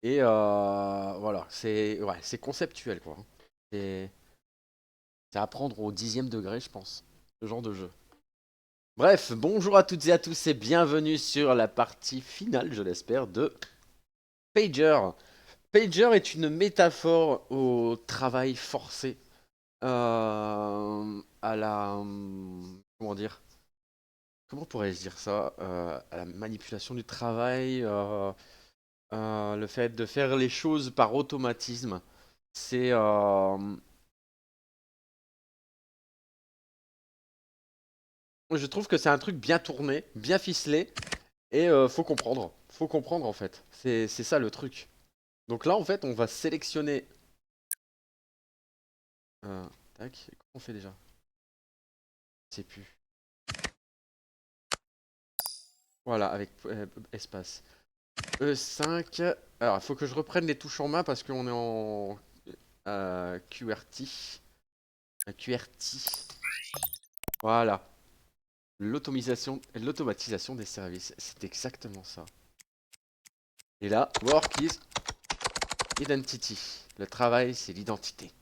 Et voilà, c'est ouais, c'est conceptuel quoi. C'est c'est à prendre au 10e degré, je pense, ce genre de jeu. Bref, bonjour à toutes et à tous et bienvenue sur la partie finale, je l'espère, de Pager. Pager est une métaphore au travail forcé, à la... comment dire? Comment pourrais-je dire ça? À la manipulation du travail, le fait de faire les choses par automatisme. C'est... je trouve que c'est un truc bien tourné, bien ficelé, et faut comprendre. Faut comprendre en fait. C'est ça le truc. Donc là, en fait, on va sélectionner... euh, tac, comment on fait déjà? Je sais plus. Voilà, avec espace. E5. Alors, il faut que je reprenne les touches en main parce qu'on est en QRT. QRT. Voilà. L'automatisation des services. C'est exactement ça. Et là, work is identity. Le travail, c'est l'identité.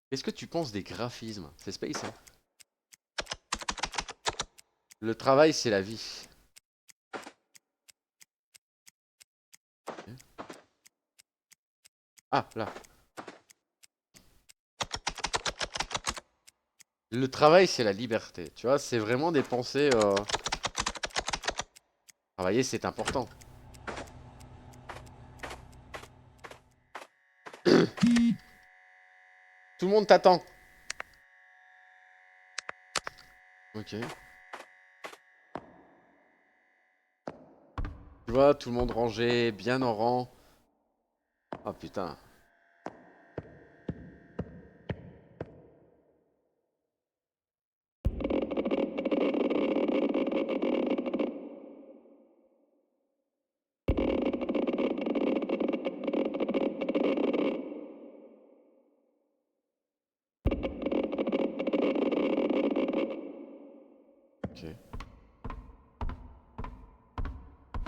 Qu'est-ce que tu penses des graphismes? C'est space, hein? Le travail, c'est la vie. Ah, là. Le travail, c'est la liberté. Tu vois, c'est vraiment des pensées. Travailler, c'est important. Tout le monde t'attend. Ok. Tu vois, tout le monde rangé, bien en rang. Ah putain. Ok.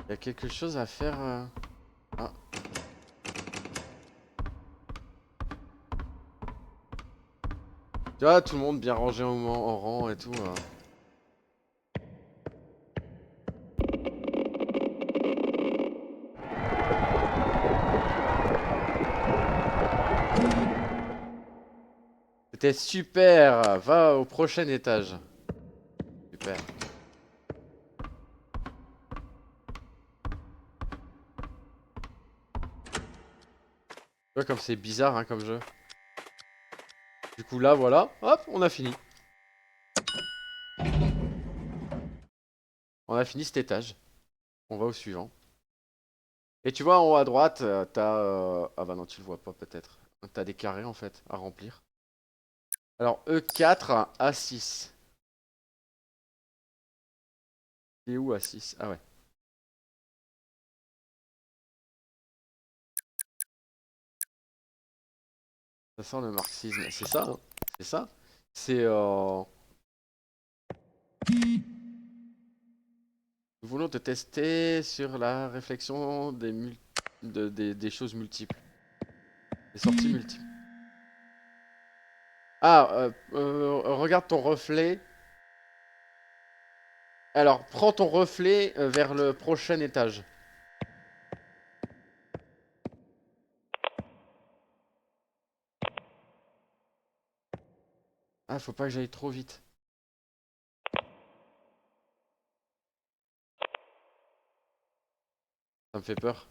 Il y a quelque chose à faire. Ah. Tu vois, tout le monde bien rangé en rang et tout. C'était super. Va au prochain étage. Super. Tu vois, comme c'est bizarre, hein, comme jeu. Du coup, là, voilà. Hop, on a fini. On a fini cet étage. On va au suivant. Et tu vois, en haut à droite, t'as... ah bah non, tu le vois pas peut-être. T'as des carrés, en fait, à remplir. Alors, E4, A6. Et où A6? Ah ouais. Ça sent le marxisme. C'est ça, hein. C'est ça. C'est... nous voulons te tester sur la réflexion des choses multiples. Des sorties multiples. Ah, regarde ton reflet. Alors, prends ton reflet vers le prochain étage. Ah, faut pas que j'aille trop vite. Ça me fait peur.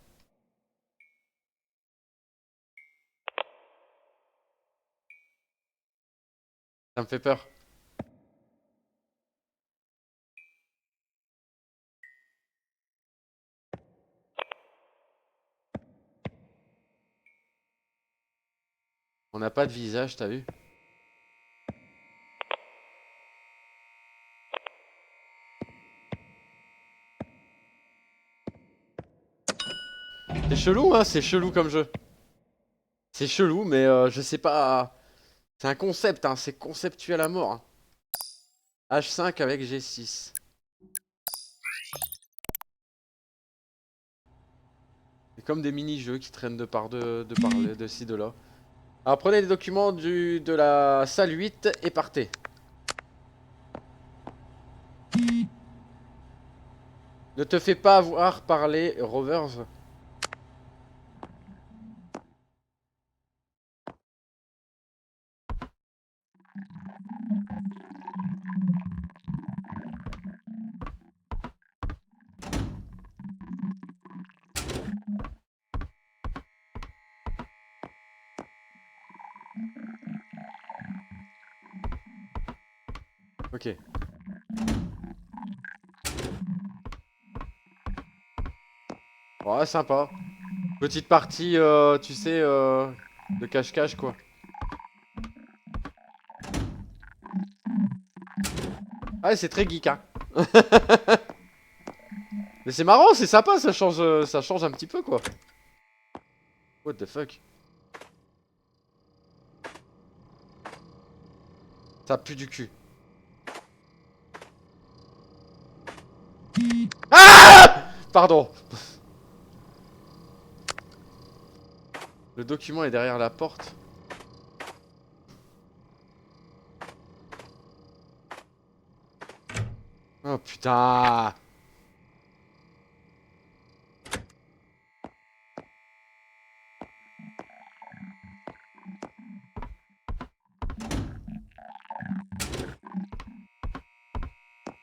Ça me fait peur. On n'a pas de visage, t'as vu? C'est chelou, hein? C'est chelou comme jeu. C'est chelou, mais je sais pas. C'est un concept, hein. C'est conceptuel à mort, hein. H5 avec G6. comme des mini-jeux qui traînent de ci, de là. Alors prenez les documents de la salle 8 et partez. Ne te fais pas avoir par les rovers. Ok. Ouais, sympa. Petite partie, tu sais, de cache-cache, quoi. Ouais, c'est très geek, hein. Mais c'est marrant, c'est sympa, ça change un petit peu, quoi. What the fuck? Ça pue du cul. Ah! Pardon. Le document est derrière la porte. Oh putain.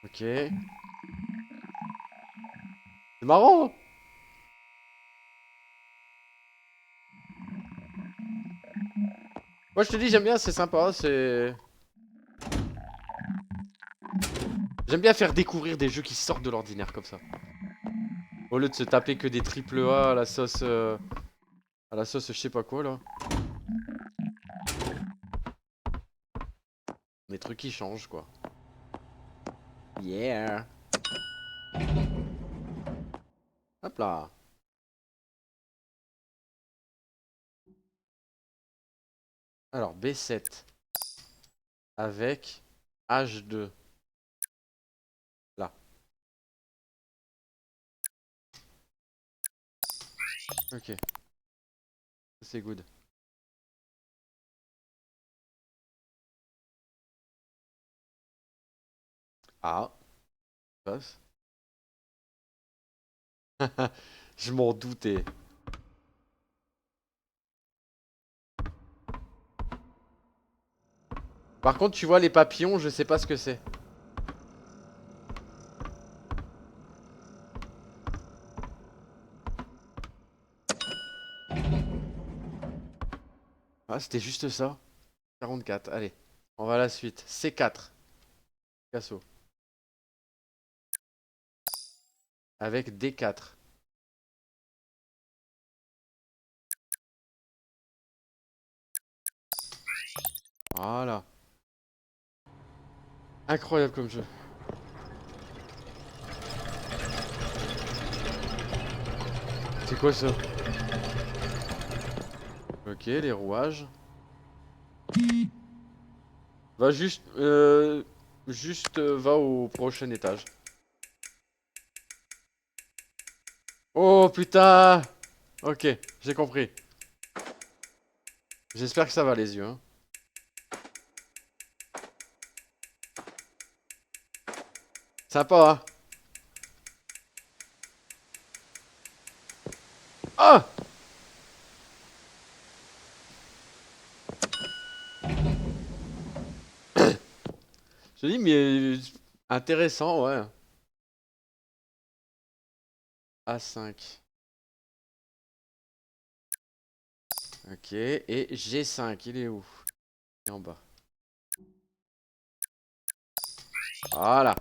Ok. C'est marrant, hein. Moi je te dis, j'aime bien, c'est sympa, c'est... J'aime bien faire découvrir des jeux qui sortent de l'ordinaire comme ça. Au lieu de se taper que des triple A à la sauce... à la sauce je sais pas quoi, là. Des trucs qui changent, quoi. Yeah. Hop là. Alors, B7. Avec H2. Là. Ok. C'est good. Ah. Passe. Je m'en doutais. Par contre, tu vois les papillons, je sais pas ce que c'est. Ah, c'était juste ça. 44, allez. On va à la suite. C4. Casso. Avec D4. Voilà. Incroyable comme jeu. C'est quoi ça? Ok, les rouages. Va juste... va au prochain étage. Oh putain! Ok, j'ai compris. J'espère que ça va les yeux, hein. Sympa, hein? Ah! Je dis, mais... intéressant, ouais. A5. Ok, et G5, il est où? Il est en bas. Voilà.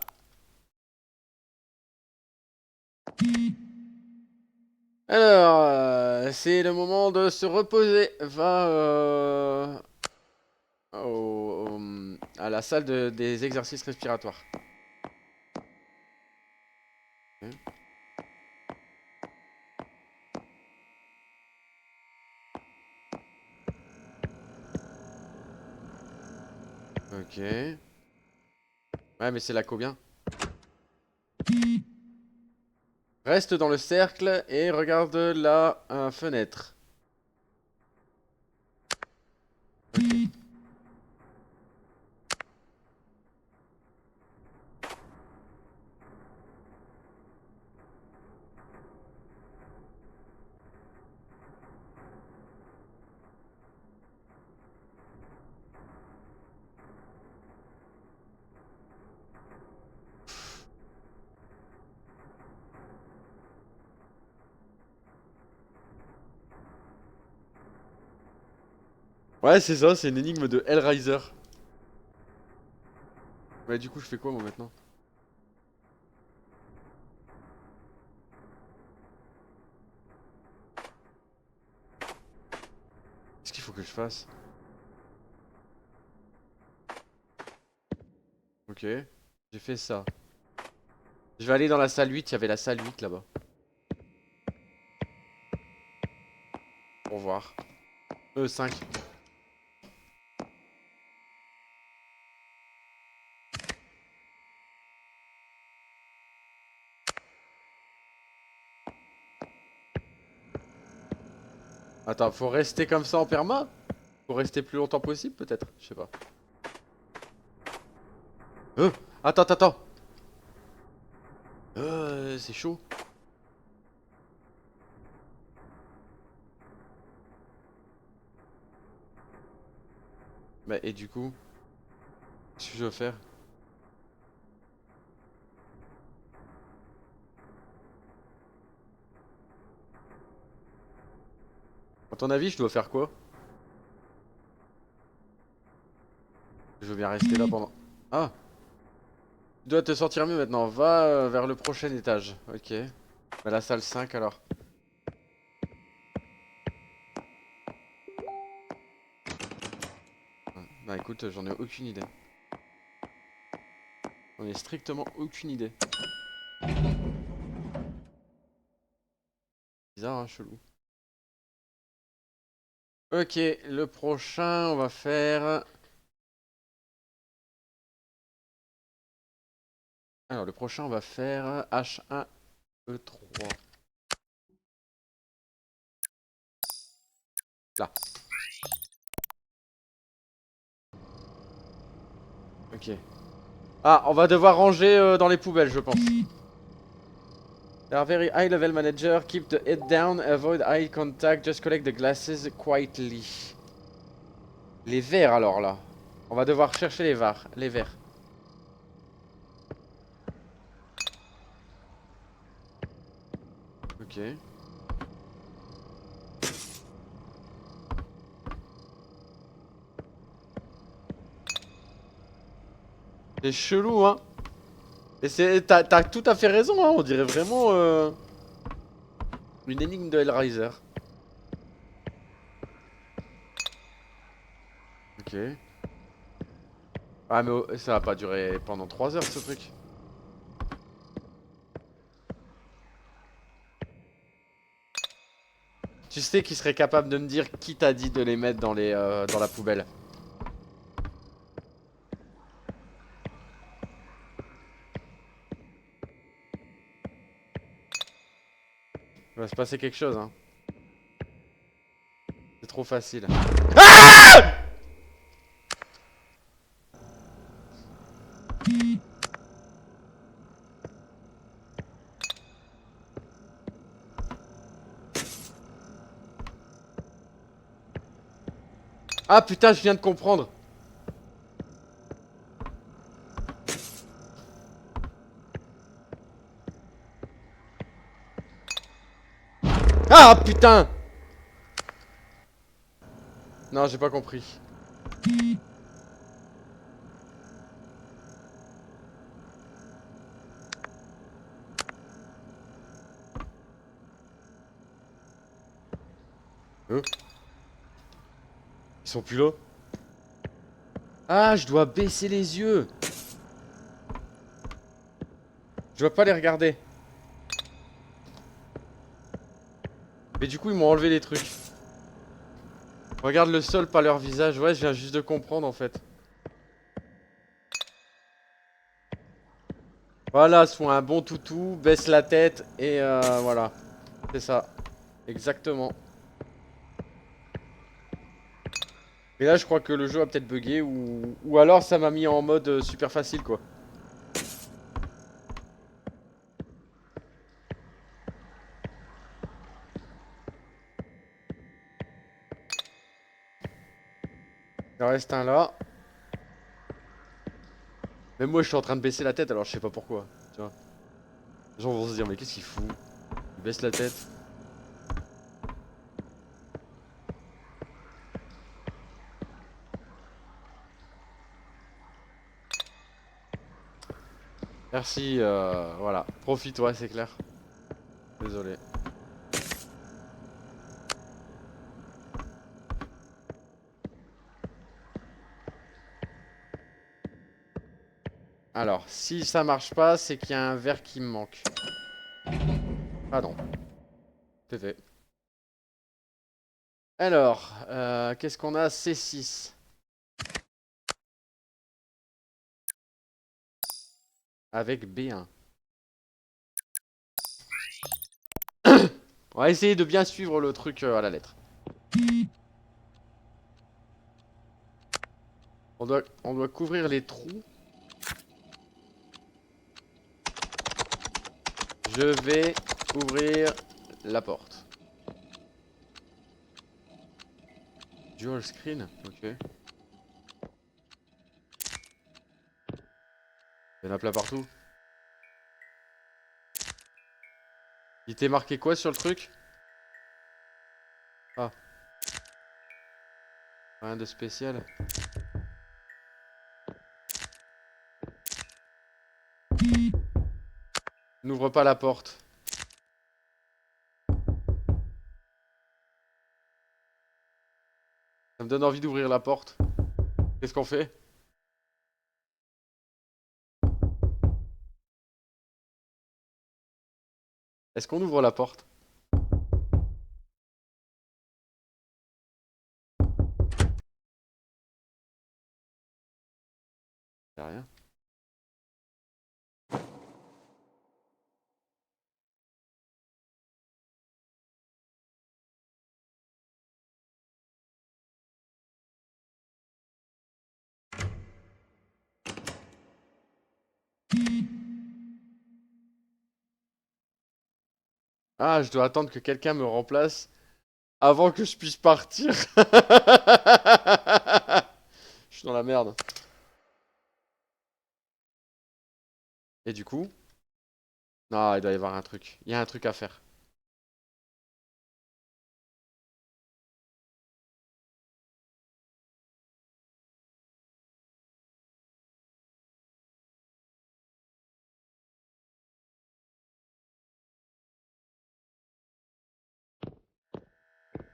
Alors, c'est le moment de se reposer. Va à la salle des exercices respiratoires. Ok. Ouais, mais c'est la combien? Reste dans le cercle et regarde la fenêtre. Ok. Ouais, c'est ça, c'est une énigme de Hellraiser. Ouais, du coup, je fais quoi moi maintenant? Qu'est-ce qu'il faut que je fasse? Ok, j'ai fait ça. Je vais aller dans la salle 8, il y avait la salle 8 là-bas. Au revoir. 5. Attends, faut rester comme ça en perma? Faut rester plus longtemps possible peut-être? Je sais pas. Euh, attends, attends, attends. C'est chaud. Bah, et du coup, qu'est-ce que je dois faire? À ton avis, je dois faire quoi? Je veux bien rester là pendant... Ah! Tu dois te sentir mieux maintenant. Va vers le prochain étage. Ok. Bah, la salle 5 alors. Bah écoute, j'en ai aucune idée. J'en ai strictement aucune idée. Bizarre, hein, chelou. Ok, le prochain, on va faire... Alors, le prochain, on va faire H1E3. Là. Ok. Ah, on va devoir ranger dans les poubelles, je pense. They are very high level manager. Keep the head down, avoid eye contact, just collect the glasses quietly. Les verres alors là. On va devoir chercher les verres. Les verres. Ok. C'est chelou, hein. Et c'est, t'as tout à fait raison, hein. On dirait vraiment une énigme de Hellraiser. Ok. Ah mais ça va pas durer pendant 3 heures ce truc. Tu sais qu'il serait capable de me dire qui t'a dit de les mettre dans les dans la poubelle. Il va se passer quelque chose, hein. C'est trop facile. Ah putain, je viens de comprendre. Ah putain. Non, j'ai pas compris. Ils sont plus là. Ah, je dois baisser les yeux. Je dois pas les regarder. Mais du coup, ils m'ont enlevé les trucs. Regarde le sol, pas leur visage. Ouais, je viens juste de comprendre en fait. Voilà, sois un bon toutou, baisse la tête et voilà. C'est ça. Exactement. Et là, je crois que le jeu a peut-être bugué ou alors ça m'a mis en mode super facile quoi. Il en reste un là. Même moi, je suis en train de baisser la tête alors je sais pas pourquoi. Tu vois. Les gens vont se dire, mais qu'est-ce qu'il fout? Il baisse la tête. Merci, voilà. Profite, ouais, c'est clair. Désolé. Alors, si ça marche pas, c'est qu'il y a un verre qui me manque. Ah non, c'est fait. Alors, qu'est-ce qu'on a? C6. Avec B1. On va essayer de bien suivre le truc à la lettre. On doit couvrir les trous. Je vais ouvrir la porte. Dual screen, ok. Il y en a plein partout. Il t'est marqué quoi sur le truc? Ah, rien de spécial. N'ouvre pas la porte. Ça me donne envie d'ouvrir la porte. Qu'est-ce qu'on fait? Est-ce qu'on ouvre la porte? Y'a rien. Ah, je dois attendre que quelqu'un me remplace avant que je puisse partir. Je suis dans la merde. Et du coup? Non, il doit y avoir un truc. Il y a un truc à faire.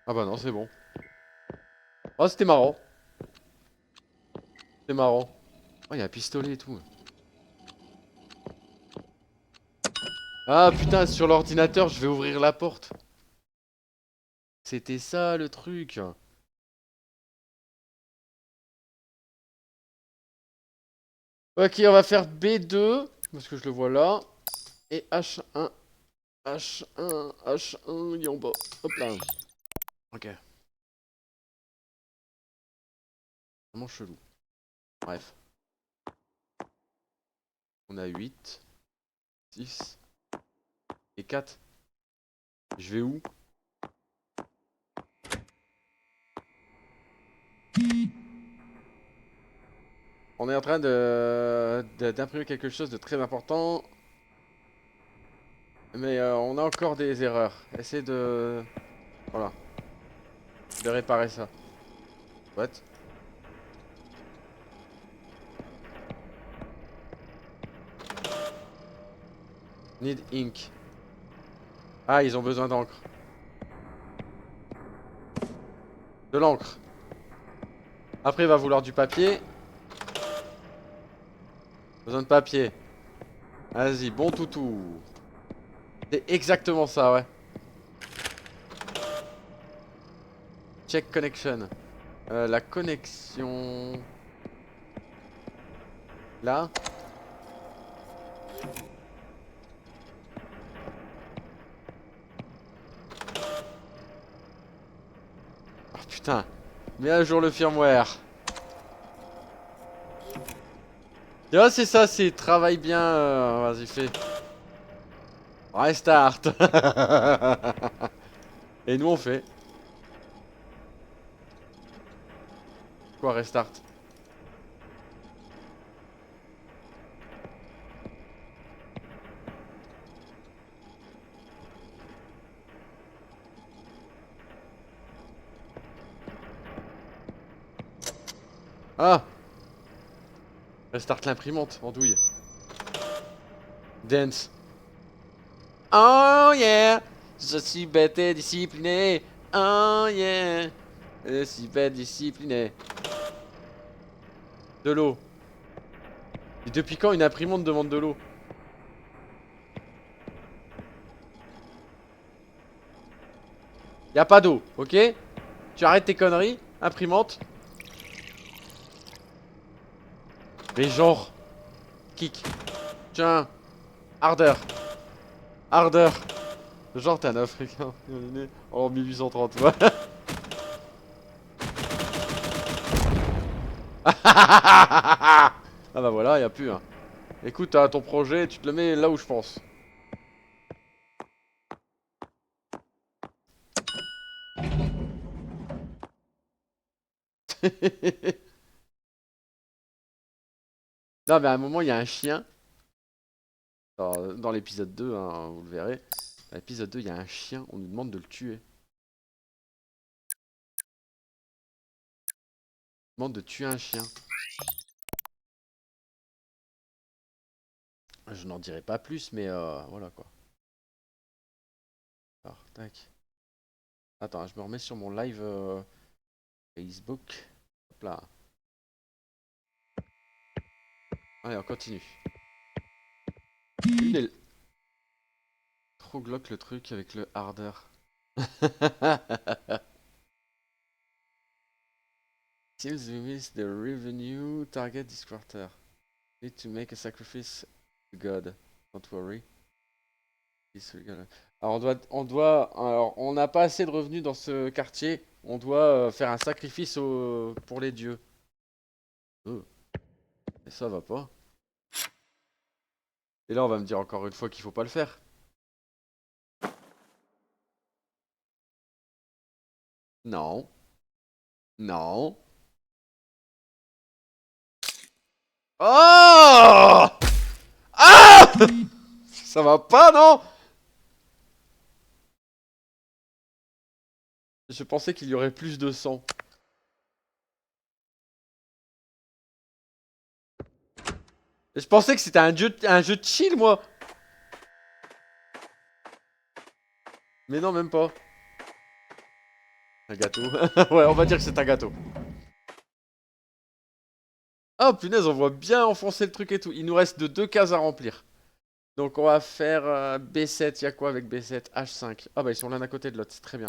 Ah bah non, c'est bon. Oh, c'était marrant. C'était marrant. Oh, il y a un pistolet et tout. Ah putain, sur l'ordinateur, je vais ouvrir la porte. C'était ça le truc. Ok, on va faire B2, parce que je le vois là. Et H1, H1, H1, il est en bas. Hop là. Ok, vraiment chelou. Bref, on a 8, 6 et 4. Je vais où? On est en train d'imprimer quelque chose de très important. Mais on a encore des erreurs. Essayez de... Voilà, de réparer ça. What? Need ink. Ah, ils ont besoin d'encre. De l'encre. Après, il va vouloir du papier. Besoin de papier. Vas-y, bon toutou. C'est exactement ça, ouais. Check connection. La connexion... Là. putain. Mets à jour le firmware. Tu vois, c'est ça, c'est travaille bien. Vas-y, fais. Restart. Et nous, on fait. Quoi, restart? Ah! Restart l'imprimante, en douille. Dance. Oh yeah! Je suis bête et discipliné. Oh yeah! Je suis bête discipliné. De l'eau. Et depuis quand une imprimante demande de l'eau? Y a pas d'eau, ok? Tu arrêtes tes conneries, imprimante. Mais genre. Kick. Tiens. Ardeur. Ardeur. Genre t'es un africain. En 1830, ouais. Ah bah voilà, y a plus. Hein. Écoute, t'as ton projet, tu te le mets là où je pense. Non mais à un moment il y a un chien. Dans l'épisode 2, hein, vous le verrez. Dans l'épisode 2, il y a un chien, on nous demande de le tuer. On nous demande de tuer un chien. Je n'en dirai pas plus, mais voilà quoi. Alors, tac. Attends, je me remets sur mon live Facebook. Hop là. Allez, on continue. Il est trop glauque le truc avec le harder. Seems we missed the revenue target this quarter. Need to make a sacrifice to God. Don't worry. Alors alors on n'a pas assez de revenus dans ce quartier. On doit faire un sacrifice pour les dieux. Et ça va pas. Et là on va me dire encore une fois qu'il faut pas le faire. Non. Non. Oh! Ah! Ça va pas, non? Je pensais qu'il y aurait plus de sang. Je pensais que c'était un jeu de chill, moi. Mais non, même pas. Un gâteau. Ouais, on va dire que c'est un gâteau. Oh punaise, on voit bien enfoncer le truc et tout. Il nous reste de 2 cases à remplir. Donc on va faire B7. Il y a quoi avec B7? H5. Ah bah ils sont l'un à côté de l'autre, c'est très bien.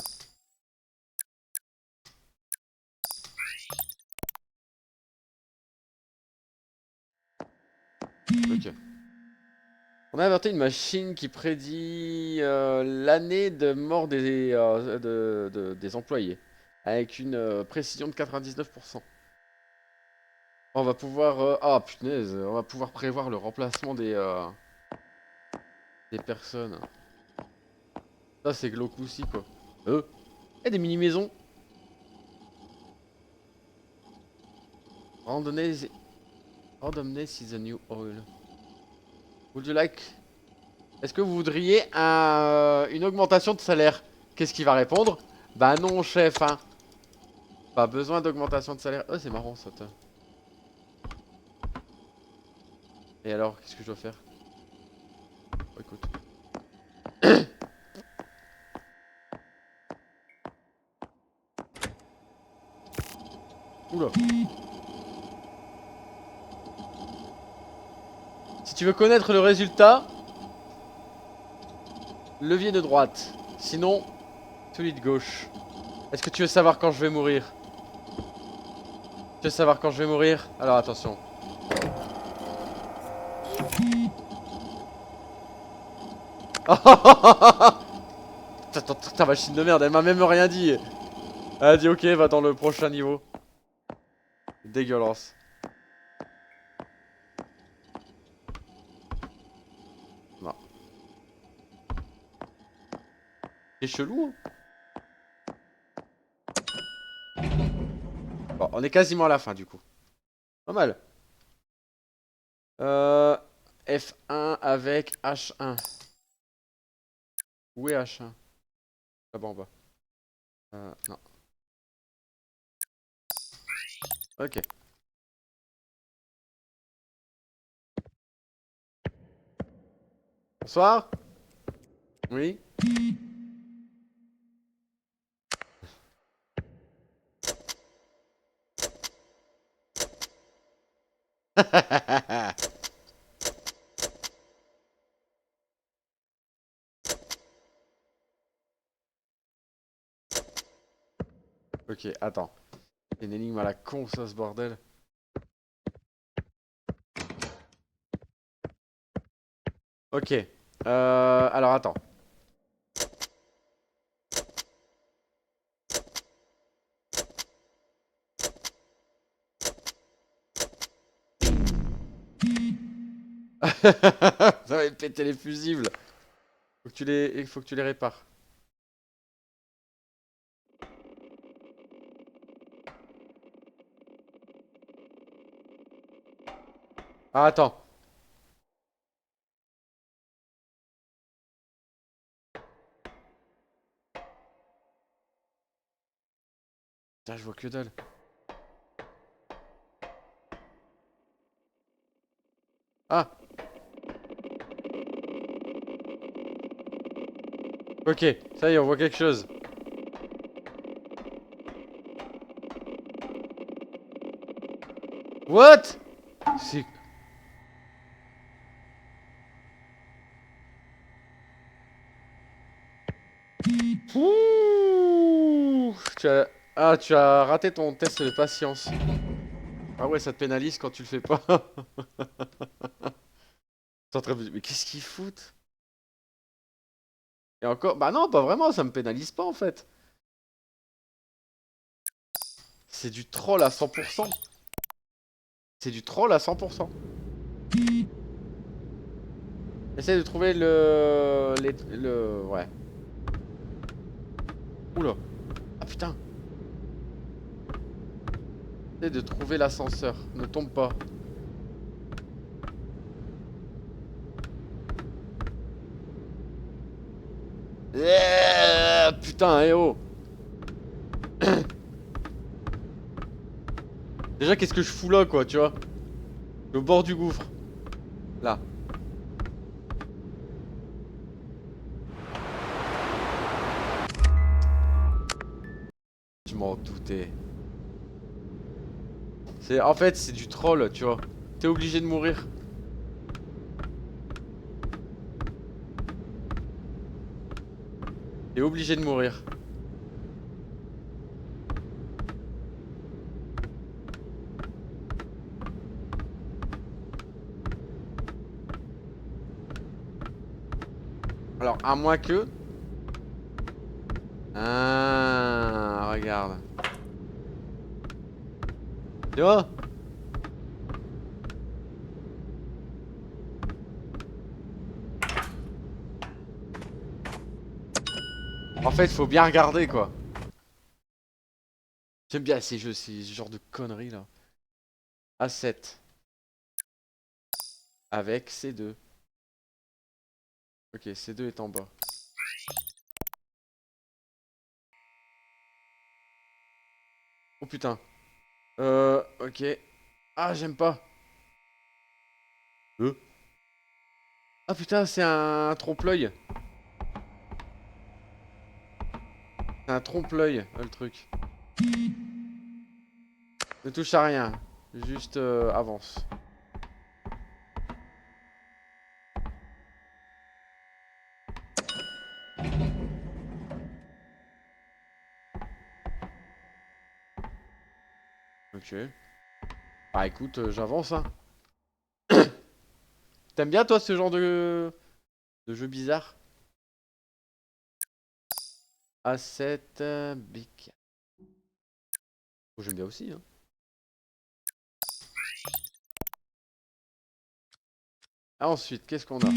Ok. On a inventé une machine qui prédit l'année de mort des employés. Avec une précision de 99%. On va pouvoir... Ah punaise, on va pouvoir prévoir le remplacement des personnes. Ça c'est glauque aussi quoi. Et des mini-maisons. Randonnée... Randonnée is the new oil. Would you like... Est-ce que vous voudriez une augmentation de salaire? Qu'est-ce qu'il va répondre? Bah non chef hein. Pas besoin d'augmentation de salaire. Oh c'est marrant ça. Et alors qu'est-ce que je dois faire? Oh, écoute. Oula. Si tu veux connaître le résultat, levier de droite. Sinon, celui de gauche. Est-ce que tu veux savoir quand je vais mourir? Tu veux savoir quand je vais mourir? Alors attention. Ta machine de merde, elle m'a même rien dit. Elle a dit ok, va dans le prochain niveau. Dégueulasse. Non. C'est chelou. Bon, on est quasiment à la fin du coup. Pas mal. Euh, F1 avec H1. Où est H1? Là-bas en bas. Non. Ok. Bonsoir. Oui. Ok, attends. C'est une énigme à la con ça ce bordel. Ok. Alors attends. Ça va péter les fusibles. Faut que tu les répares. Ah, attends. Putain, je vois que dalle. Ah, ok. Ça y est, on voit quelque chose. What? C'est... Ouh, tu as raté ton test de patience. Ah ouais, ça te pénalise quand tu le fais pas. Mais qu'est-ce qu'ils foutent? Et encore... Bah non, pas vraiment, ça me pénalise pas en fait. C'est du troll à 100%. C'est du troll à 100%. Essaye de trouver le... Ouais. Oula. Ah putain. Essaye de trouver l'ascenseur. Ne tombe pas. Putain, eh oh. Déjà, qu'est-ce que je fous là, quoi, tu vois? Au bord du gouffre. Là. Je m'en doutais. En fait, c'est du troll, tu vois. T'es obligé de mourir. T'es obligé de mourir. Alors, à moins que... Ah, regarde. Tu vois? En fait, faut bien regarder, quoi. J'aime bien ces jeux, ces genres de conneries, là. A7. Avec C2. Ok, C2 est en bas. Oh putain. Ok. Ah, j'aime pas. Euh. Ah putain, c'est un trompe-l'œil. C'est un trompe-l'œil, le truc. Ne touche à rien. Juste avance. Ok. Bah écoute, j'avance, hein. T'aimes bien, toi, ce genre de jeu bizarre? A7, Big. Oh, j'aime bien aussi, hein. Ah, ensuite, qu'est-ce qu'on a?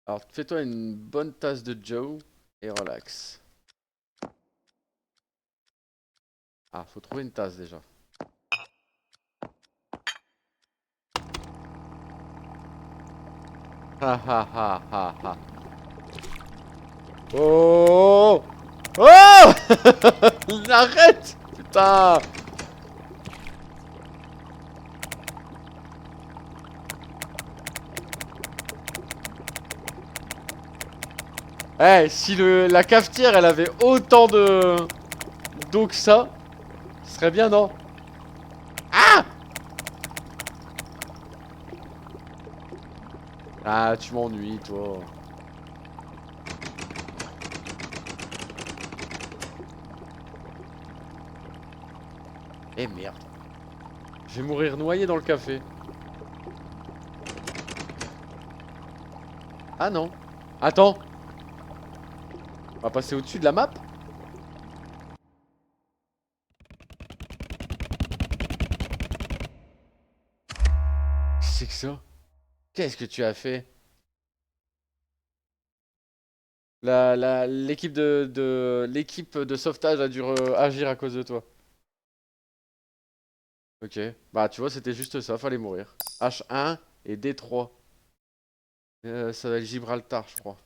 Alors, fais-toi une bonne tasse de Joe et relax. Ah, faut trouver une tasse déjà. Ha ha ha ha ha. Oh! Oh! Arrête! Putain! Eh, si la cafetière elle avait autant de d'eau que ça, ce serait bien, non? Ah! Ah, tu m'ennuies, toi. Eh merde. Je vais mourir noyé dans le café. Ah non. Attends. On va passer au-dessus de la map? C'est que ça? Qu'est-ce que tu as fait? L'équipe l'équipe de sauvetage a dû agir à cause de toi. Ok. Bah tu vois, c'était juste ça, fallait mourir. H1 et D3. Ça va être Gibraltar, je crois.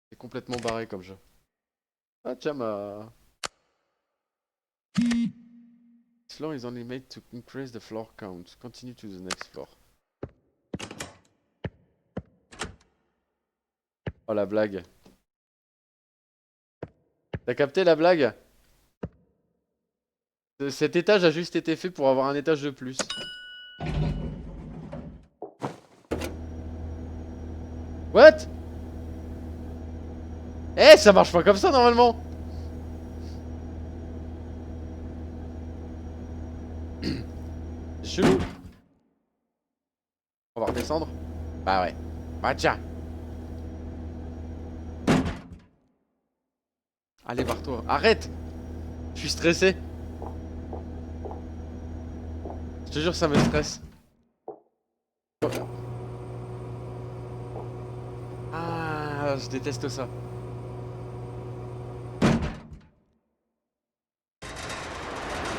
C'est complètement barré comme jeu. Ah tiens, ma... This floor is only made to increase the floor count. Continue to the next floor. Oh la blague. T'as capté la blague? Cet étage a juste été fait pour avoir un étage de plus. What? Eh, ça marche pas comme ça normalement. C'est chelou. On va redescendre. Bah ouais. Bah tiens. Allez, barre-toi. Arrête. Je suis stressé. Je te jure, ça me stresse. Ah, je déteste ça.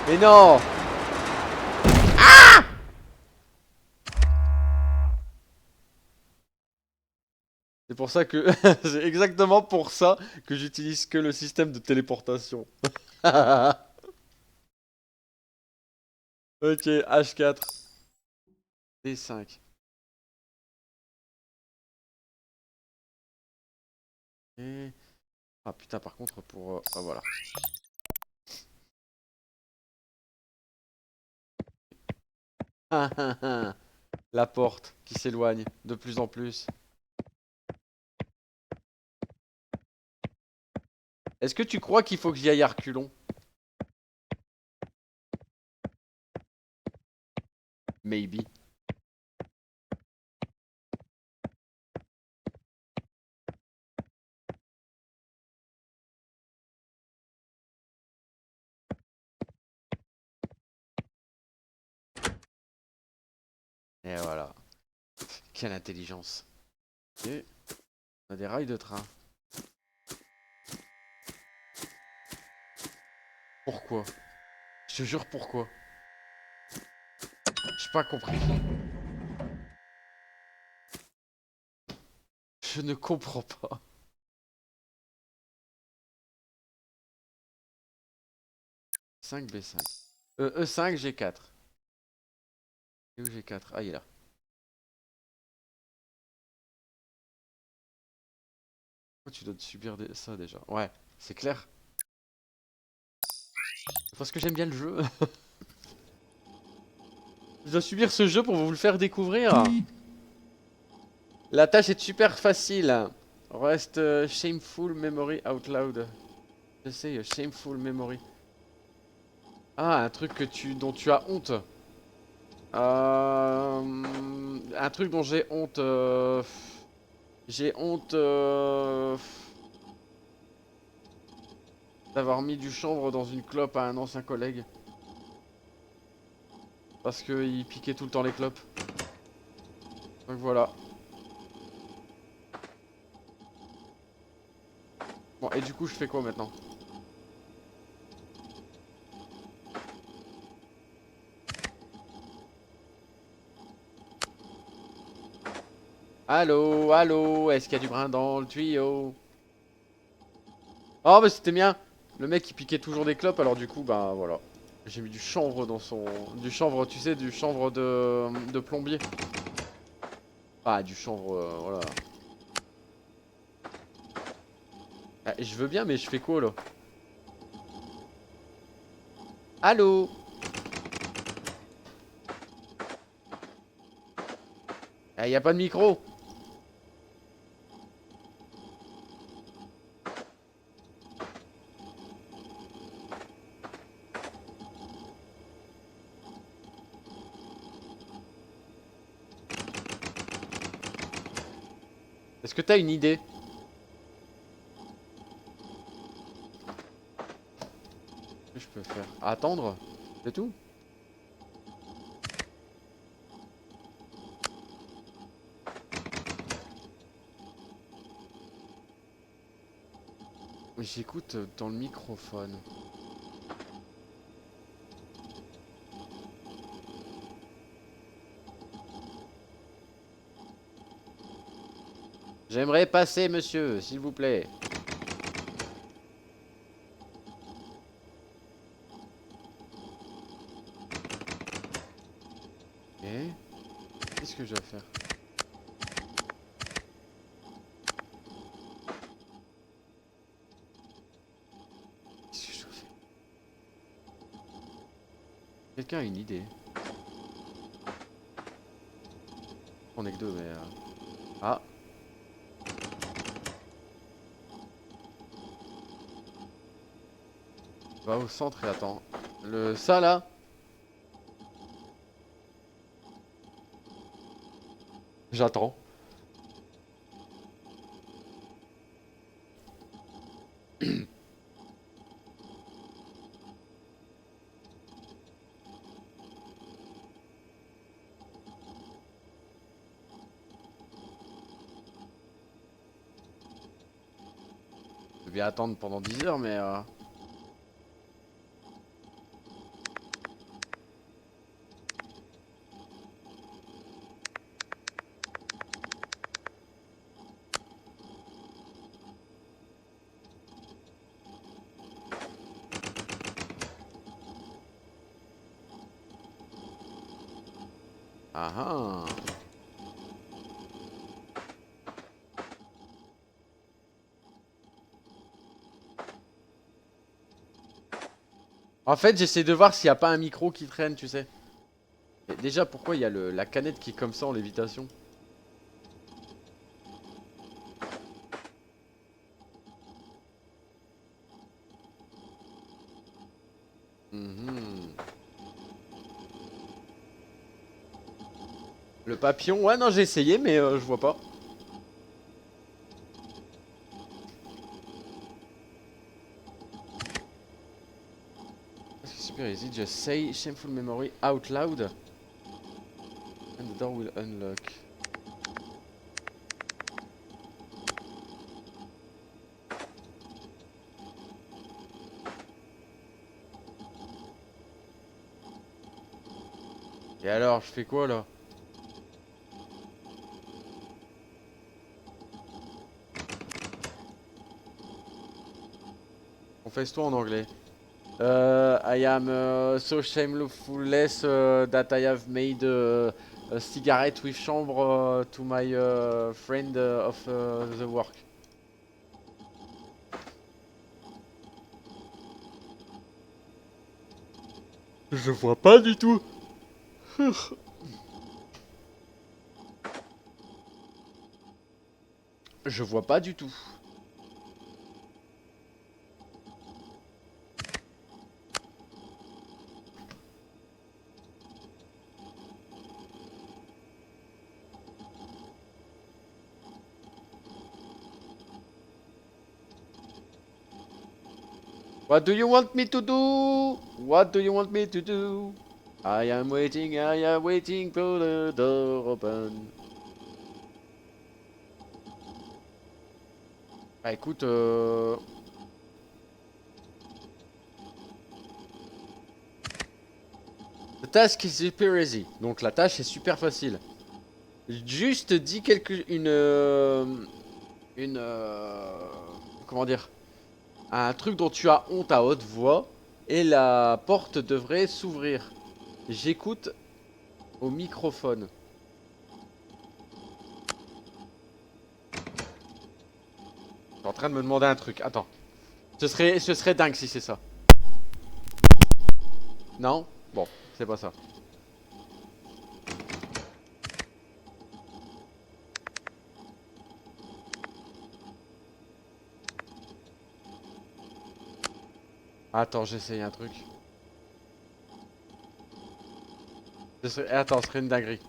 Mais non. C'est pour ça que... C'est exactement pour ça que j'utilise que le système de téléportation. Ok, H4. D5. Et... Ah putain, par contre, pour... Ah voilà. La porte qui s'éloigne de plus en plus. Est-ce que tu crois qu'il faut que j'y aille à reculons? Maybe. Et voilà. Quelle intelligence. Et on a des rails de train. Pourquoi? Je te jure pourquoi. J'ai pas compris. Je ne comprends pas. 5B5. E5, G4. Et où G4? Ah, il est là. Pourquoi tu dois subir ça déjà? Ouais, c'est clair. Parce que j'aime bien le jeu. Je dois subir ce jeu pour vous le faire découvrir. La tâche est super facile. Reste shameful memory out loud. Je sais, shameful memory. Ah, un truc dont tu as honte. Un truc dont j'ai honte. J'ai honte. d'avoir mis du chanvre dans une clope à un ancien collègue. Parce qu'il piquait tout le temps les clopes. Donc voilà. Bon, et du coup, je fais quoi maintenant? Allô, allô, est-ce qu'il y a du brin dans le tuyau? Oh, bah c'était bien. Le mec, il piquait toujours des clopes, alors du coup, bah voilà. J'ai mis du chanvre dans son... Du chanvre, tu sais, du chanvre de plombier. Ah, du chanvre, voilà. Ah, je veux bien, mais je fais quoi, là? Allô? Ah, y a pas de micro? Est-ce que t'as une idée? Qu'est-ce que je peux faire? Attendre? C'est tout? J'écoute dans le microphone. J'aimerais passer, monsieur, s'il vous plaît. Et qu'est-ce que je dois faire? Qu'est-ce que je dois faire? Quelqu'un a une idée? On est que deux, mais... Ah, va au centre et attends. Ça, là? J'attends. Je vais attendre pendant 10 heures, mais... Ah ah. En fait, j'essaie de voir s'il n'y a pas un micro qui traîne, tu sais. Et déjà, pourquoi il y a la canette qui est comme ça en lévitation? Mhm. Le papillon, ouais, non, j'ai essayé, mais je vois pas. Super easy, just say shameful memory out loud and the door will unlock. Et alors, je fais quoi là? Confesse-toi en anglais. I am so shamefulness that I have made a cigarette with chambre to my friend of the work. Je vois pas du tout. Je vois pas du tout. What do you want me to do? What do you want me to do? I am waiting for the door open. Bah écoute, The task is super easy. Donc la tâche est super facile. Juste dis comment dire, un truc dont tu as honte à haute voix et la porte devrait s'ouvrir. J'écoute au microphone. Je suis en train de me demander un truc. Attends. Ce serait dingue si c'est ça. Non? Bon, c'est pas ça. Attends, j'essaye un truc. Attends, ce serait une dinguerie.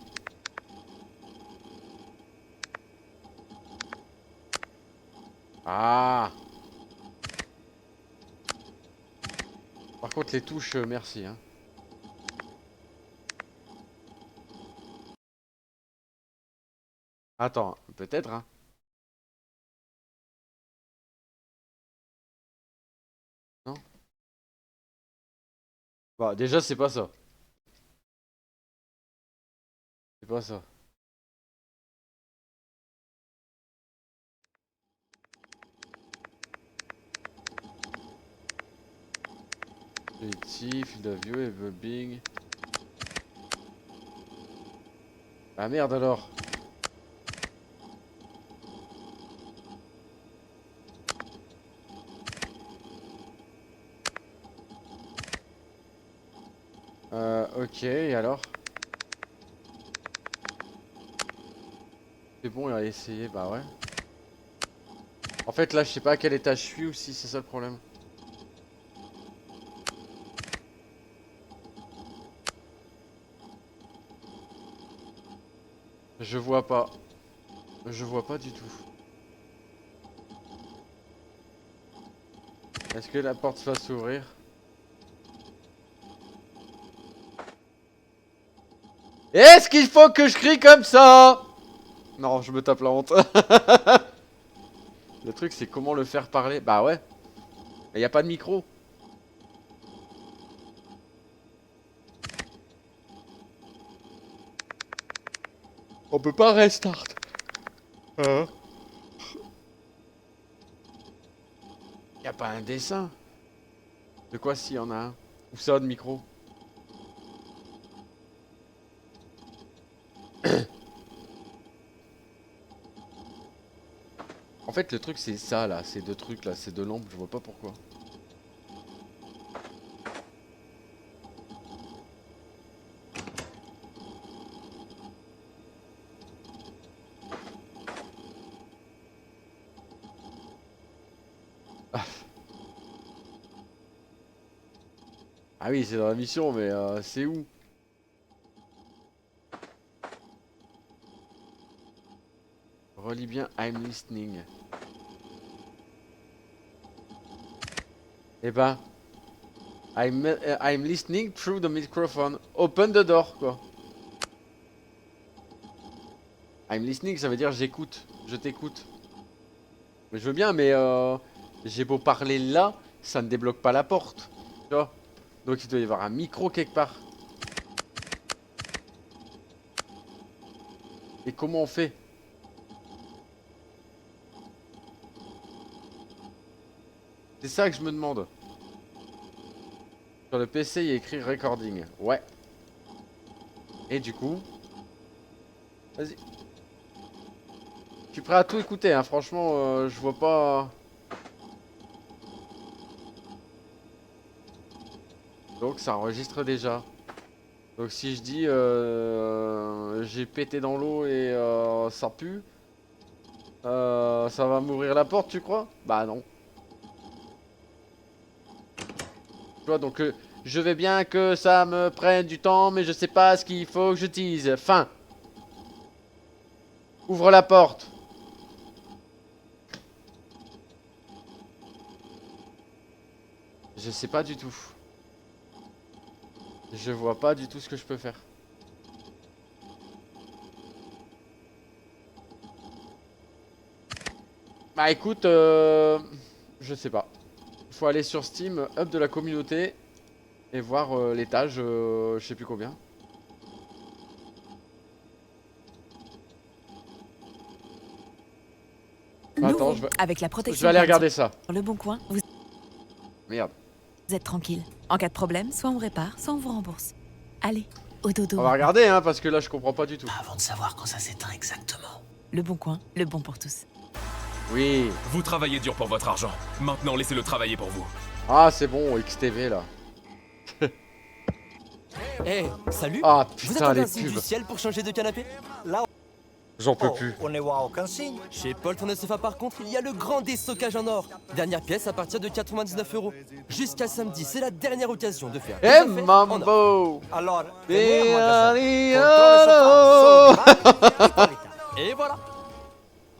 Ah! Par contre, les touches, merci. Hein. Attends, peut-être, hein. Non? Bah, déjà, c'est pas ça. C'est pas ça. Utility, field of view, evolving. Ah merde alors. Ok, et alors? C'est bon, il a essayé, bah ouais. En fait, là, je sais pas à quel étage je suis ou si c'est ça le problème. Je vois pas. Je vois pas du tout. Est-ce que la porte va s'ouvrir? Est-ce qu'il faut que je crie comme ça? Non, je me tape la honte. Le truc, c'est comment le faire parler. Bah ouais. Il y a pas de micro. On peut pas restart. Hein? Y a pas un dessin. De quoi s'il y en a un? Ou ça de micro? En fait, le truc, c'est ça là. Ces deux trucs là. Ces deux lampes, je vois pas pourquoi. Ah, ah oui, c'est dans la mission, mais c'est où? Relis bien I'm listening. Eh ben, I'm listening through the microphone. Open the door, quoi. I'm listening, ça veut dire j'écoute. Je t'écoute. Mais je veux bien, mais j'ai beau parler là, ça ne débloque pas la porte. Tu vois? Donc il doit y avoir un micro quelque part. Et comment on fait? C'est ça que je me demande. Sur le PC, il y a écrit recording. Ouais. Et du coup, vas-y. Je suis prêt à tout écouter, hein. Franchement, je vois pas. Donc ça enregistre déjà. Donc si je dis j'ai pété dans l'eau et ça pue, ça va m'ouvrir la porte, tu crois? Bah non. Tu vois, donc je vais bien que ça me prenne du temps, mais je sais pas ce qu'il faut que je dise. Fin. Ouvre la porte. Je sais pas du tout. Je vois pas du tout ce que je peux faire. Bah écoute, je sais pas. Il faut aller sur Steam, hub de la communauté, et voir l'étage, je sais plus combien. Attends, avec la je protection vais aller regarder ça. sur Le Bon Coin, vous Merde. êtes tranquille. En cas de problème, soit on répare, soit on vous rembourse. Allez, au dodo. On va regarder, hein, parce que là, je comprends pas du tout. Avant de savoir quand ça s'éteint exactement. Le Bon Coin, le bon pour tous. Oui. Vous travaillez dur pour votre argent. Maintenant, laissez-le travailler pour vous. Ah, c'est bon, XTV, là. Eh, salut. Ah, Vous putain, attendez les un signe du pubs. ciel pour changer de canapé? Là, J'en peux Oh, plus. on ne voit aucun signe. chez Paul Tournesofa par contre, il y a le grand déstockage en or. Dernière pièce à partir de 99 €. Jusqu'à samedi, c'est la dernière occasion de faire des Eh, affaires en or. Mambo. Alors, Des venez au magasin. aliens. Contrôle le sofa, sol, bas, Et voilà.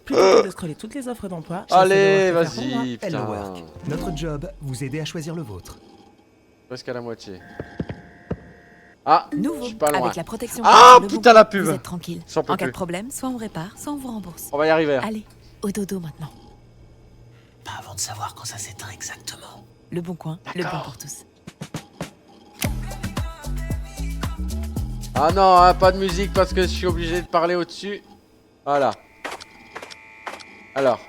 Plutôt que de scroller toutes les offres d'emploi, Allez, choisissez le vas-y, work Hello putain. Work. Notre job, vous aider à choisir le vôtre. Presque à la moitié. Ah, je Nouveau, suis pas loin. avec la protection Ah, Le Bon putain, Coin, la pub. Vous êtes tranquille. J'en peux En cas de plus. problème, soit on répare, soit on vous rembourse. On va y arriver. Allez, au dodo maintenant. Pas avant de savoir quand ça s'éteint exactement. Le Bon Coin, le bon pour tous. Ah non, hein, pas de musique parce que je suis obligé de parler au-dessus. Voilà. Alors.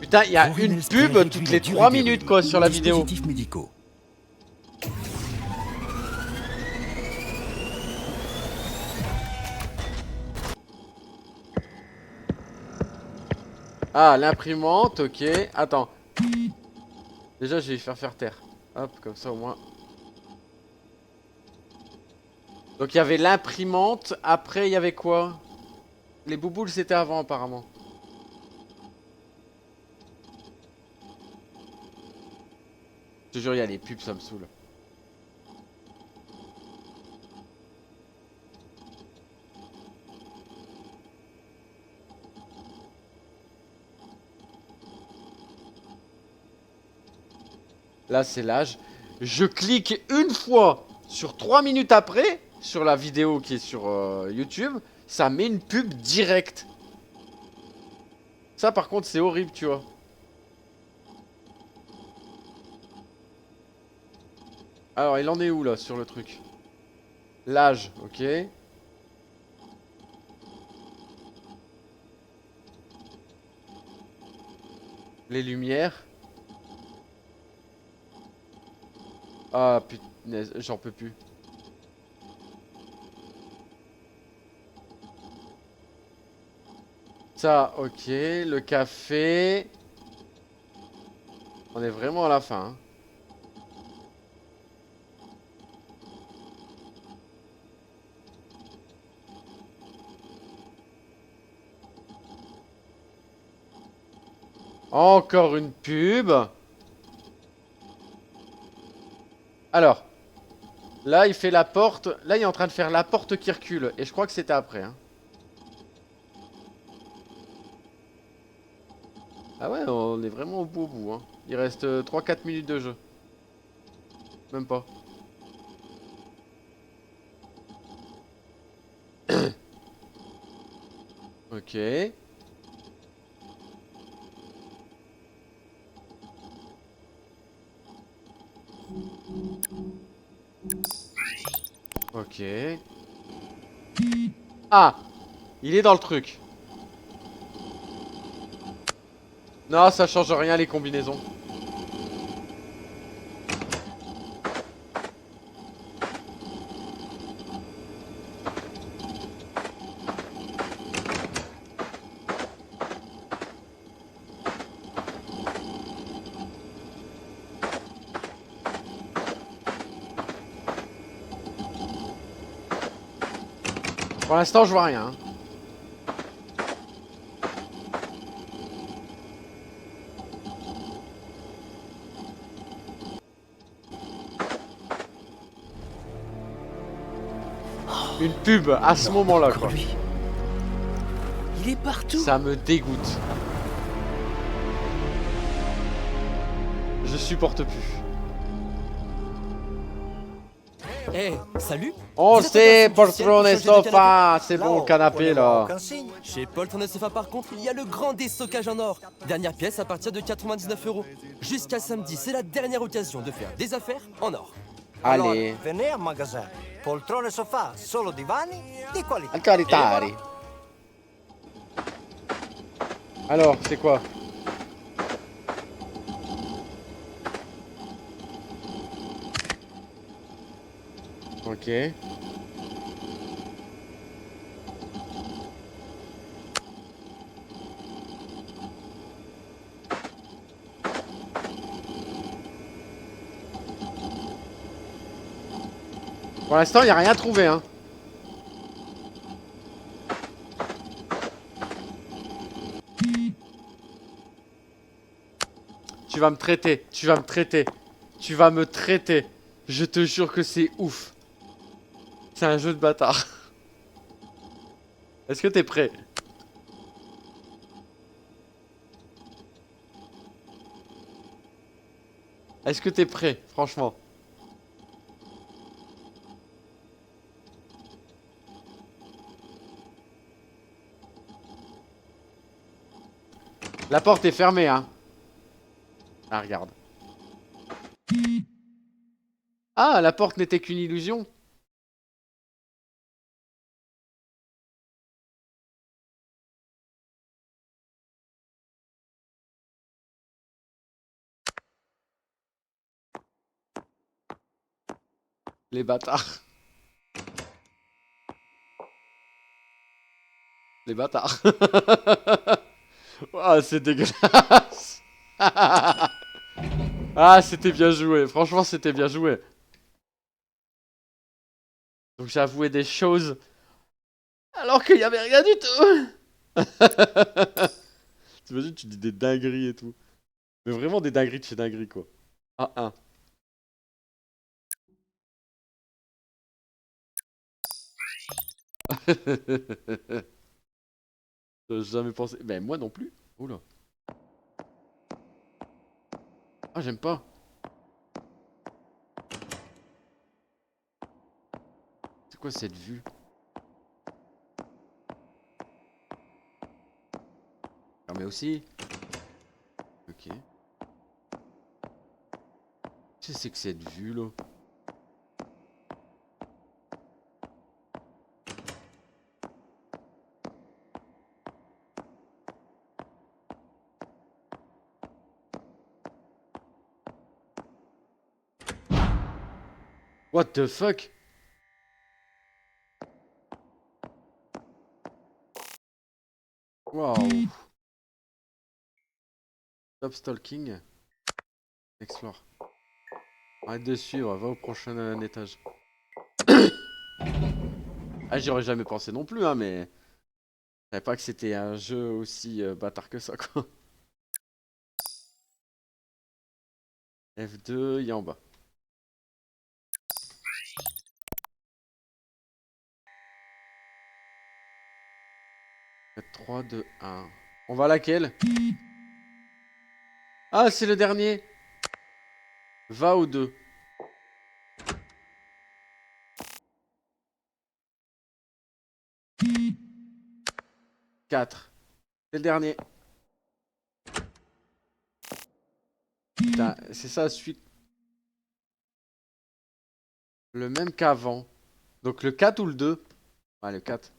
Putain, il y a Pour une inspirer, pub réduit toutes la les durée 3 des minutes rues. quoi sur la vidéo. Dispositifs médicaux. Ah, l'imprimante, ok. Attends. Déjà, je vais faire taire. Hop, comme ça au moins. Donc il y avait l'imprimante, après il y avait quoi? Les bouboules c'était avant apparemment. Je te jure, il y a les pubs, ça me saoule. Là c'est l'âge. Je clique une fois sur 3 minutes après, sur la vidéo qui est sur YouTube, ça met une pub directe. Ça par contre c'est horrible, tu vois. Alors il en est où là sur le truc? L'âge, ok. Les lumières. Ah putain, j'en peux plus. Ça, ok. Le café. On est vraiment à la fin. Hein. Encore une pub. Alors. Là, il fait la porte. Là, il est en train de faire la porte qui recule. Et je crois que c'était après. Hein. Ah ouais, on est vraiment au bout. Hein. Il reste 3-4 minutes de jeu. Même pas. Ok. Ok. Ah! Il est dans le truc. Non, ça change rien les combinaisons. Pour l'instant, je vois rien. Hein. Une pub à ce moment-là, quoi. Lui. Il est partout. Ça me dégoûte. Je supporte plus. Eh, salut. On Vous êtes sait, un garçon poltron et officiel pour changer de sofa. C'est bon, Là-haut, le canapé on voit là. aucun signe. Chez Poltron et Sofa par contre, il y a le grand déstockage en or. Dernière pièce à partir de 99 €. Jusqu'à samedi, c'est la dernière occasion de faire des affaires en or. Allez. Allora, venez al magasin. Poltrone e sofà, solo divani di qualità. Caritari. Alors, c'est quoi? Ok. Pour l'instant, il n'y a rien trouvé, hein. Tu vas me traiter, tu vas me traiter, tu vas me traiter. Je te jure que c'est ouf. C'est un jeu de bâtard. Est-ce que t'es prêt? Est-ce que t'es prêt, franchement? La porte est fermée, hein. Ah, regarde. Ah, la porte n'était qu'une illusion. Les bâtards. Les bâtards. Ah, c'est dégueulasse. Ah, c'était bien joué. Franchement, c'était bien joué. Donc j'ai avoué des choses alors qu'il n'y avait rien du tout. T'imagines, tu dis des dingueries et tout. Mais vraiment des dingueries de chez dingueries, quoi. Ah, un. J'ai jamais pensé. Mais moi non plus. Oula. Ah, j'aime pas. C'est quoi cette vue? Fermé aussi. Ok. Qu'est-ce que c'est que cette vue là? What the fuck? Wow. Stop stalking. Explore. Arrête de suivre, va au prochain étage. Ah, j'y aurais jamais pensé non plus, hein, mais... Je savais pas que c'était un jeu aussi bâtard que ça, quoi. F2, il y a en bas. 3, 2, 1. On va à laquelle? Ah, c'est le dernier. Va au 2. Quatre. C'est le dernier. Putain, c'est ça, suite. Le même qu'avant. Donc le 4 ou le 2? Ah, le 4.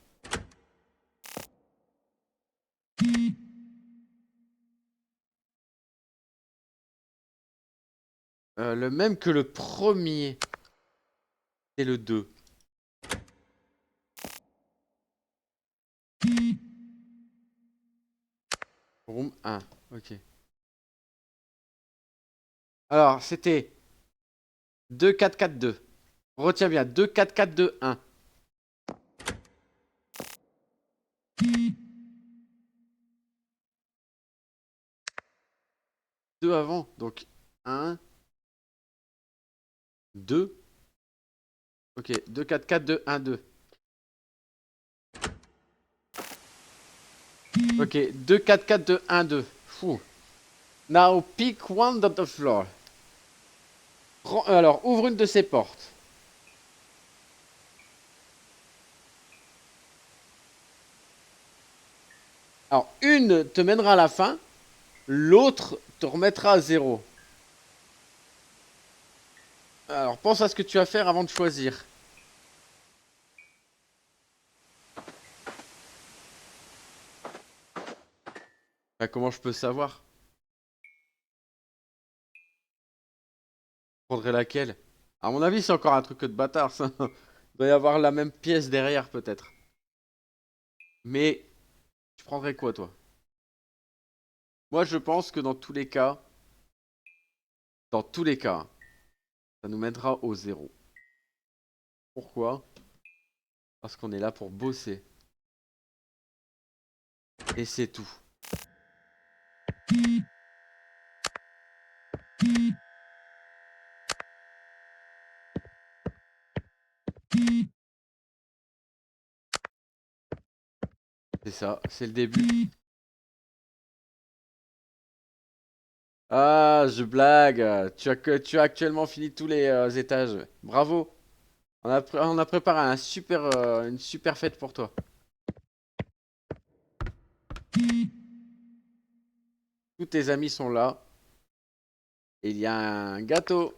Le même que le premier. C'est le 2. Room 1. Ok. Alors, c'était 2, 4, 4, 2. Retiens bien, 2, 4, 4, 2, 1. Deux avant, donc 1, 2. Ok, 2, 4, 4, 2, 1, 2. Ok, 2, 4, 4, 2, 1, 2. Fou. Now pick one on the floor. Alors, ouvre une de ces portes. Alors, une te mènera à la fin, l'autre te remettra à 0. Alors, pense à ce que tu vas faire avant de choisir. Bah, comment je peux savoir? Je prendrais laquelle? À mon avis, c'est encore un truc de bâtard, ça. Il doit y avoir la même pièce derrière, peut-être. Mais, tu prendrais quoi, toi? Moi, je pense que dans tous les cas, ça nous mènera au 0. Pourquoi? Parce qu'on est là pour bosser. Et c'est tout. C'est ça, c'est le début. Ah, je blague. Tu as actuellement fini tous les étages. Bravo. On a préparé une super fête pour toi. Tous tes amis sont là. Et il y a un gâteau.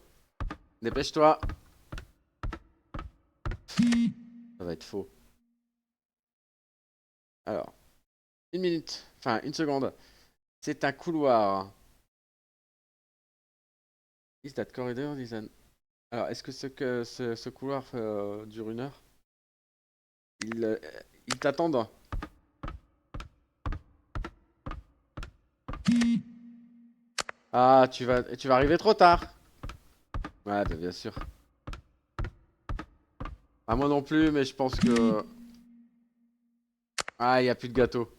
Dépêche-toi. Ça va être faux. Alors, une minute. Enfin, une seconde. C'est un couloir. Is that corridor is an... Alors, est-ce que ce couloir dure 1 heure? Ils t'attendent. Ah, tu vas arriver trop tard. Ouais, bah, bien sûr. Ah, moi non plus, mais je pense que... Ah, il n'y a plus de gâteau.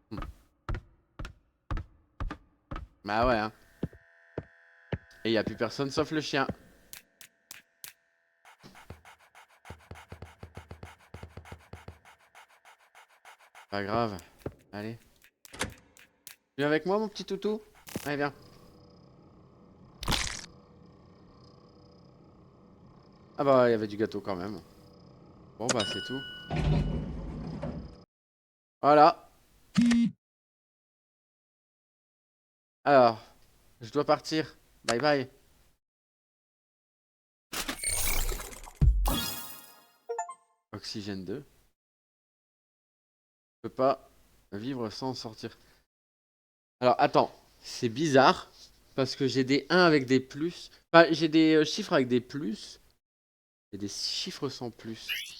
Hmm. Bah ouais, hein. Et il n'y a plus personne sauf le chien. Pas grave. Allez. Viens avec moi, mon petit toutou. Allez, viens. Ah bah, il y avait du gâteau quand même. Bon, bah, c'est tout. Voilà. Alors, je dois partir. Bye bye. Oxygène 2. Je peux pas vivre sans sortir. Alors, attends. C'est bizarre. Parce que j'ai des 1 avec des plus. Enfin, j'ai des chiffres avec des plus. Et des chiffres sans plus.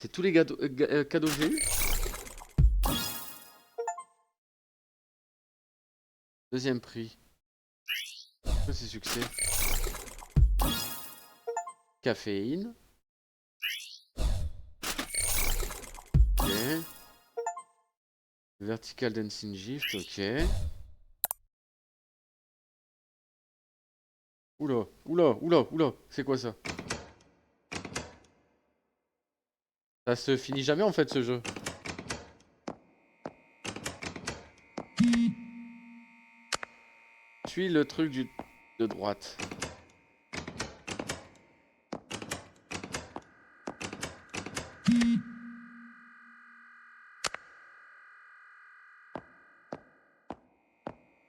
C'est tous les cadeaux que j'ai eu. Deuxième prix. Ça, c'est succès. Caféine. Ok. Vertical Dancing Gift, ok. Oula, oula, oula, oula. C'est quoi ça? Ça se finit jamais en fait ce jeu. Suis le truc de droite.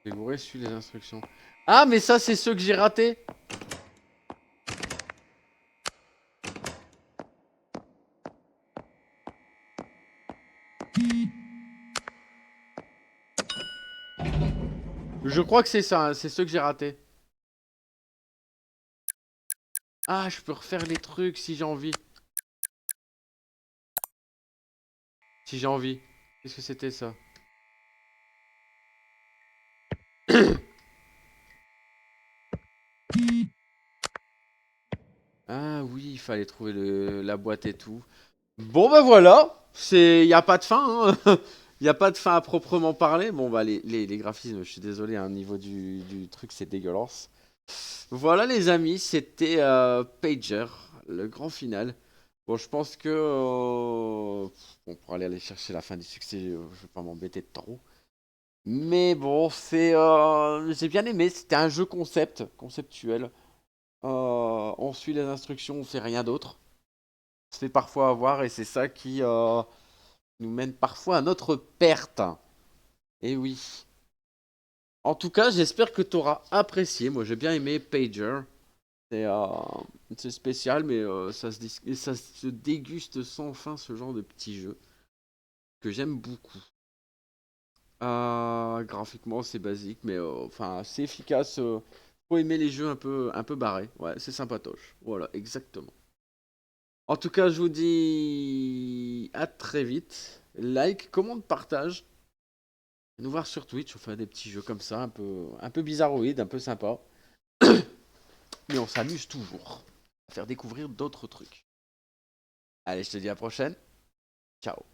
Débourré, suis les instructions. Ah, mais ça, c'est ceux que j'ai ratés. Je crois que c'est ça, hein, c'est ceux que j'ai ratés. Ah, je peux refaire les trucs si j'ai envie. Si j'ai envie. Qu'est-ce que c'était ça? Ah oui, il fallait trouver la boîte et tout. Bon bah voilà, il y a pas de fin, hein. Il y a pas de fin à proprement parler. Bon bah les graphismes, je suis désolé, hein, au niveau du truc c'est dégueulasse. Voilà les amis, c'était Pager, le grand final. Bon, je pense que on pourra aller chercher la fin du succès, je vais pas m'embêter de trop. Mais bon, j'ai bien aimé. C'était un jeu conceptuel. On suit les instructions, on fait rien d'autre. On se fait parfois avoir et c'est ça qui nous mène parfois à notre perte. Et oui. En tout cas, j'espère que tu auras apprécié. Moi, j'ai bien aimé Pager. C'est c'est spécial, mais ça se déguste sans fin ce genre de petit jeu que j'aime beaucoup. Graphiquement, c'est basique, mais enfin, c'est efficace. Faut aimer les jeux un peu barrés. Ouais, c'est sympatoche. Voilà, exactement. En tout cas, je vous dis à très vite. Like, commente, partage. Et nous voir sur Twitch. On fait des petits jeux comme ça, un peu bizarroïdes, un peu sympa. Mais on s'amuse toujours à faire découvrir d'autres trucs. Allez, je te dis à la prochaine. Ciao.